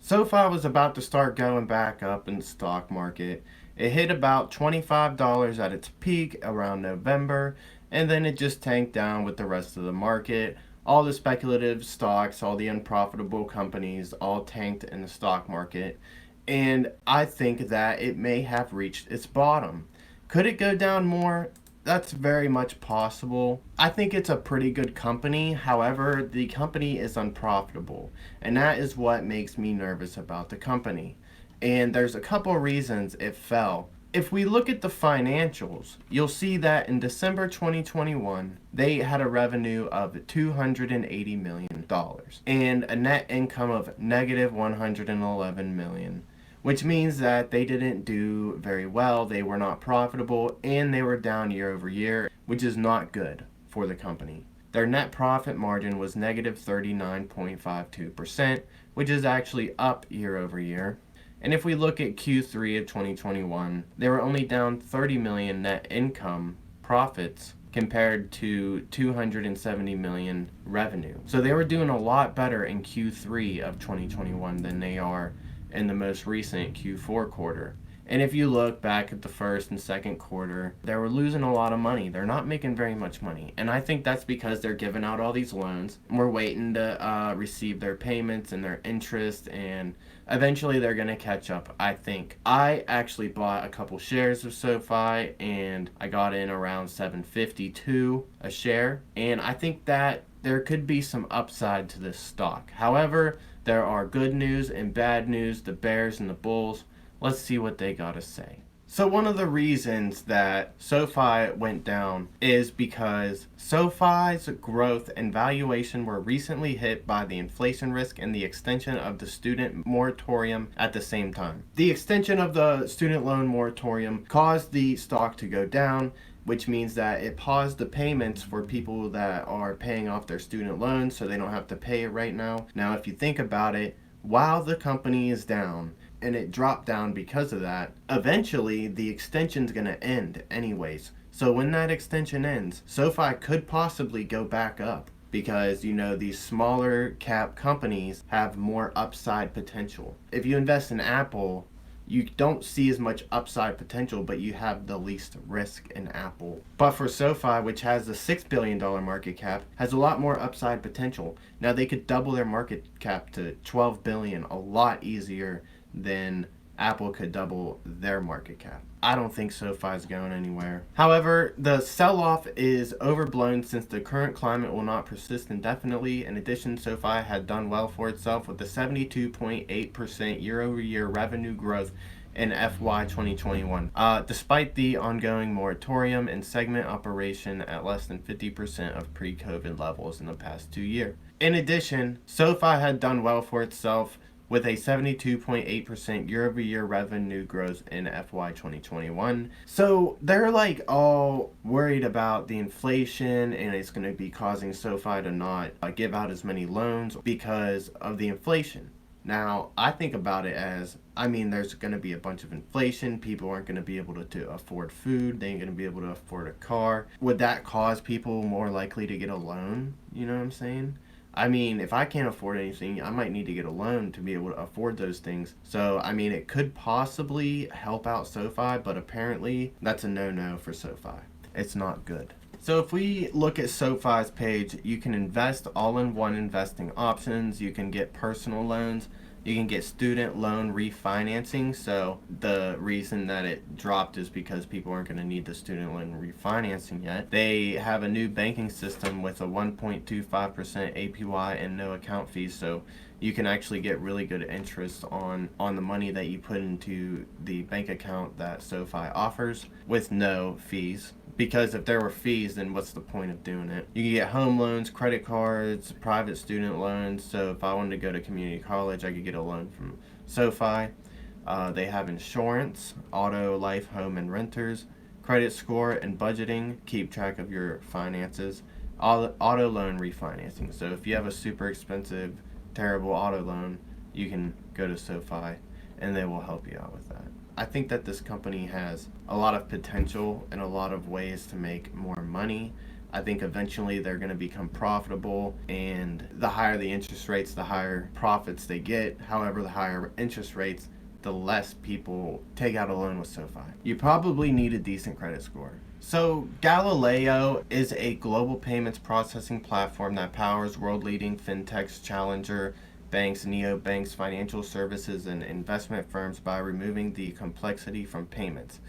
SoFi was about to start going back up in the stock market. It hit about $25 at its peak around November, and then it just tanked down with the rest of the market. All the speculative stocks, all the unprofitable companies, all tanked in the stock market. And I think that it may have reached its bottom. Could it go down more? That's very much possible. I think it's a pretty good company. However, the company is unprofitable, and that is what makes me nervous about the company. And there's a couple reasons it fell. If we look at the financials, you'll see that in December 2021, they had a revenue of $280 million and a net income of negative $111 million, which means that they didn't do very well. They were not profitable, and they were down year over year, which is not good for the company. Their net profit margin was negative 39.52%, which is actually up year over year. And if we look at Q3 of 2021, they were only down 30 million net income profits compared to 270 million revenue. So they were doing a lot better in Q3 of 2021 than they are in the most recent Q4 quarter. And if you look back at the first and second quarter, they were losing a lot of money. They're not making very much money. And I think that's because they're giving out all these loans. We're waiting to receive their payments and their interest, and eventually they're going to catch up, I think. I actually bought a couple shares of SoFi, and I got in around 752 a share. And I think that there could be some upside to this stock. However, there are good news and bad news, the bears and the bulls. Let's see what they got to say. So one of the reasons that SoFi went down is because SoFi's growth and valuation were recently hit by the inflation risk and the extension of the student moratorium at the same time. The extension of the student loan moratorium caused the stock to go down, which means that it paused the payments for people that are paying off their student loans so they don't have to pay it right now. Now, if you think about it, while the company is down, and it dropped down because of that, eventually the extension's going to end anyways. So when that extension ends, SoFi could possibly go back up because, these smaller cap companies have more upside potential. If you invest in Apple, you don't see as much upside potential, but you have the least risk in Apple. But for SoFi, which has a $6 billion market cap, has a lot more upside potential. Now they could double their market cap to $12 billion a lot easier than Apple could double their market cap. I don't think SoFi is going anywhere. However, the sell-off is overblown since the current climate will not persist indefinitely. In addition, SoFi had done well for itself with a 72.8% year-over-year revenue growth in FY 2021, despite the ongoing moratorium and segment operation at less than 50% of pre-COVID levels in the past 2 years. In addition, SoFi had done well for itself with a 72.8% year-over-year revenue growth in FY 2021. So they're all worried about the inflation, and it's going to be causing SoFi to not give out as many loans because of the inflation. Now, I think about it as, there's going to be a bunch of inflation. People aren't going to be able to afford food. They ain't going to be able to afford a car. Would that cause people more likely to get a loan? You know what I'm saying? If I can't afford anything, I might need to get a loan to be able to afford those things. So, it could possibly help out SoFi, but apparently that's a no-no for SoFi. It's not good. So if we look at SoFi's page, you can invest all-in-one investing options. You can get personal loans. You can get student loan refinancing. So the reason that it dropped is because people aren't going to need the student loan refinancing yet. They have a new banking system with a 1.25% APY and no account fees. So you can actually get really good interest on the money that you put into the bank account that SoFi offers with no fees. Because if there were fees, then what's the point of doing it? You can get home loans, credit cards, private student loans. So if I wanted to go to community college, I could get a loan from SoFi. They have insurance, auto, life, home, and renters, credit score, and budgeting. Keep track of your finances. Auto loan refinancing. So if you have a super expensive, terrible auto loan, you can go to SoFi, and they will help you out with that. I think that this company has a lot of potential and a lot of ways to make more money. I think eventually they're going to become profitable, and the higher the interest rates, the higher profits they get. However, the higher interest rates, the less people take out a loan with SoFi. You probably need a decent credit score. So, Galileo is a global payments processing platform that powers world-leading fintechs, challenger banks, neobanks, financial services, and investment firms by removing the complexity from payments.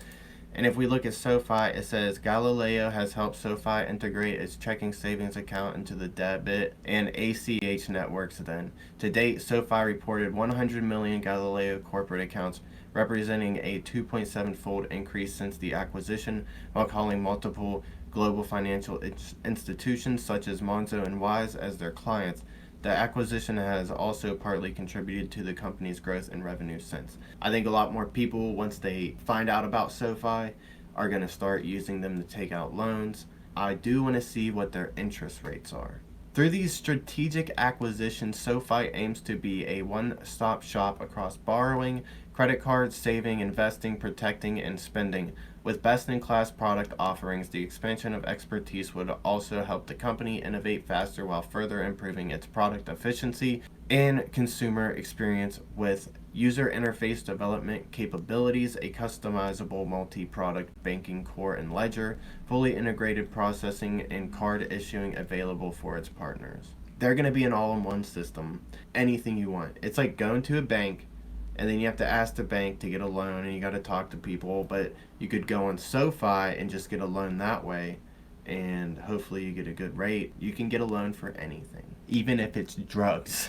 And if we look at SoFi, it says Galileo has helped SoFi integrate its checking savings account into the debit and ACH networks then. To date, SoFi reported 100 million Galileo corporate accounts, representing a 2.7-fold increase since the acquisition, while calling multiple global financial institutions such as Monzo and Wise as their clients. The acquisition has also partly contributed to the company's growth and revenue since. I think a lot more people, once they find out about SoFi, are going to start using them to take out loans. I do want to see what their interest rates are. Through these strategic acquisitions, SoFi aims to be a one-stop shop across borrowing, credit cards, saving, investing, protecting, and spending. With best-in-class product offerings, the expansion of expertise would also help the company innovate faster while further improving its product efficiency and consumer experience with user interface development capabilities, a customizable multi-product banking core and ledger, fully integrated processing, and card issuing available for its partners. They're going to be an all-in-one system, anything you want. It's like going to a bank, and then you have to ask the bank to get a loan, and you got to talk to people, but you could go on SoFi and just get a loan that way, and hopefully you get a good rate. You can get a loan for anything, even if it's drugs.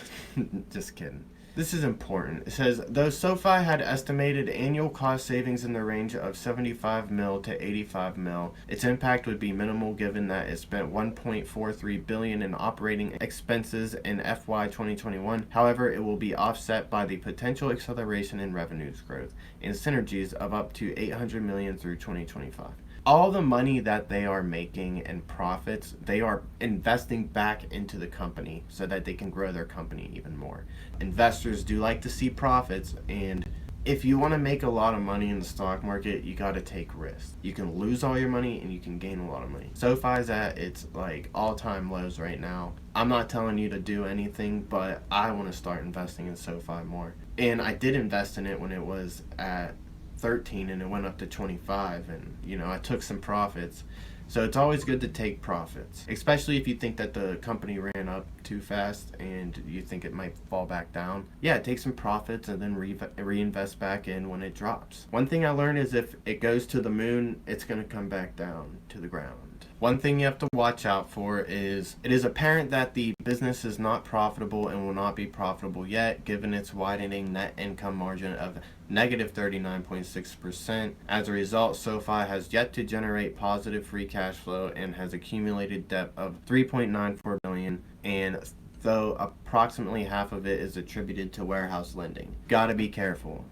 Just kidding. This is important. It says, though SoFi had estimated annual cost savings in the range of 75 mil to 85 mil, its impact would be minimal given that it spent 1.43 billion in operating expenses in FY 2021. However, it will be offset by the potential acceleration in revenues growth and synergies of up to 800 million through 2025. All the money that they are making and profits, they are investing back into the company so that they can grow their company even more. Investors do like to see profits, and if you want to make a lot of money in the stock market, you got to take risks. You can lose all your money and you can gain a lot of money. SoFi's at its like all-time lows right now. I'm not telling you to do anything, but I want to start investing in SoFi more. And I did invest in it when it was at 13 and it went up to 25, and I took some profits. So it's always good to take profits, especially if you think that the company ran up too fast and you think it might fall back down. Yeah, take some profits and then reinvest back in when it drops. One thing I learned is if it goes to the moon, it's going to come back down to the ground. One thing you have to watch out for is it is apparent that the business is not profitable and will not be profitable yet, given its widening net income margin of negative 39.6%. As a result, SoFi has yet to generate positive free cash flow and has accumulated debt of 3.94 billion, and though approximately half of it is attributed to warehouse lending. Gotta be careful.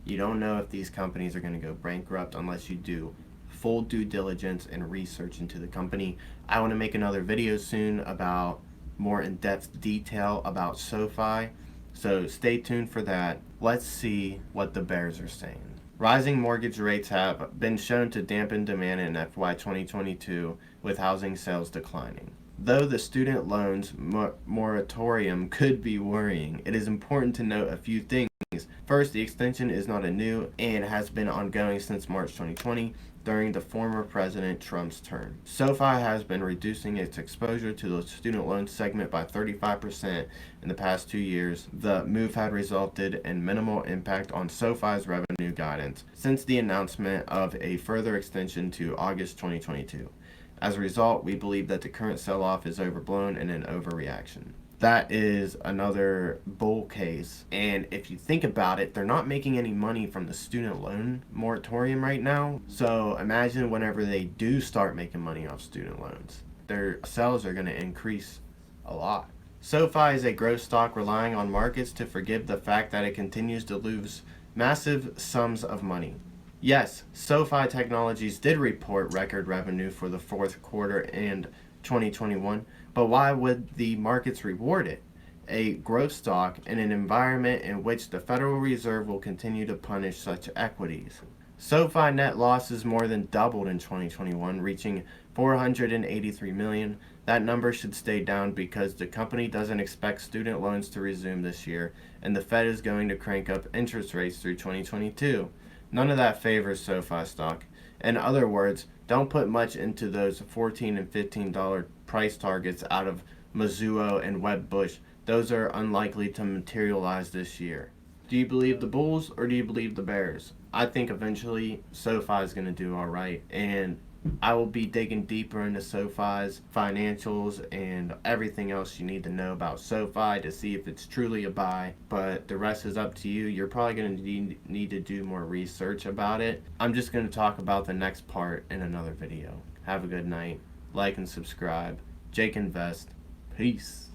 You don't know if these companies are going to go bankrupt unless you do full due diligence and research into the company. I want to make another video soon about more in-depth detail about SoFi, so stay tuned for that. Let's see what the bears are saying. Rising mortgage rates have been shown to dampen demand in FY 2022, with housing sales declining. Though the student loans moratorium could be worrying, it is important to note a few things. First, the extension is not a new and has been ongoing since March 2020 during the former President Trump's term. SoFi has been reducing its exposure to the student loan segment by 35% in the past 2 years. The move had resulted in minimal impact on SoFi's revenue guidance since the announcement of a further extension to August 2022. As a result, we believe that the current sell-off is overblown and an overreaction. That is another bull case. And if you think about it, they're not making any money from the student loan moratorium right now. So imagine whenever they do start making money off student loans, their sales are going to increase a lot. SoFi is a growth stock relying on markets to forgive the fact that it continues to lose massive sums of money. Yes, SoFi Technologies did report record revenue for the fourth quarter and 2021, but why would the markets reward it? A growth stock in an environment in which the Federal Reserve will continue to punish such equities. SoFi net losses more than doubled in 2021, reaching $483 million. That number should stay down because the company doesn't expect student loans to resume this year, and the Fed is going to crank up interest rates through 2022. None of that favors SoFi stock. In other words, don't put much into those $14 and $15 price targets out of Mizuho and Wedbush. Those are unlikely to materialize this year. Do you believe the Bulls or do you believe the Bears? I think eventually SoFi is going to do all right, and I will be digging deeper into SoFi's financials and everything else you need to know about SoFi to see if it's truly a buy. But the rest is up to you. You're probably going to need to do more research about it. I'm just going to talk about the next part in another video. Have a good night. Like and subscribe. Jake Invest. Peace.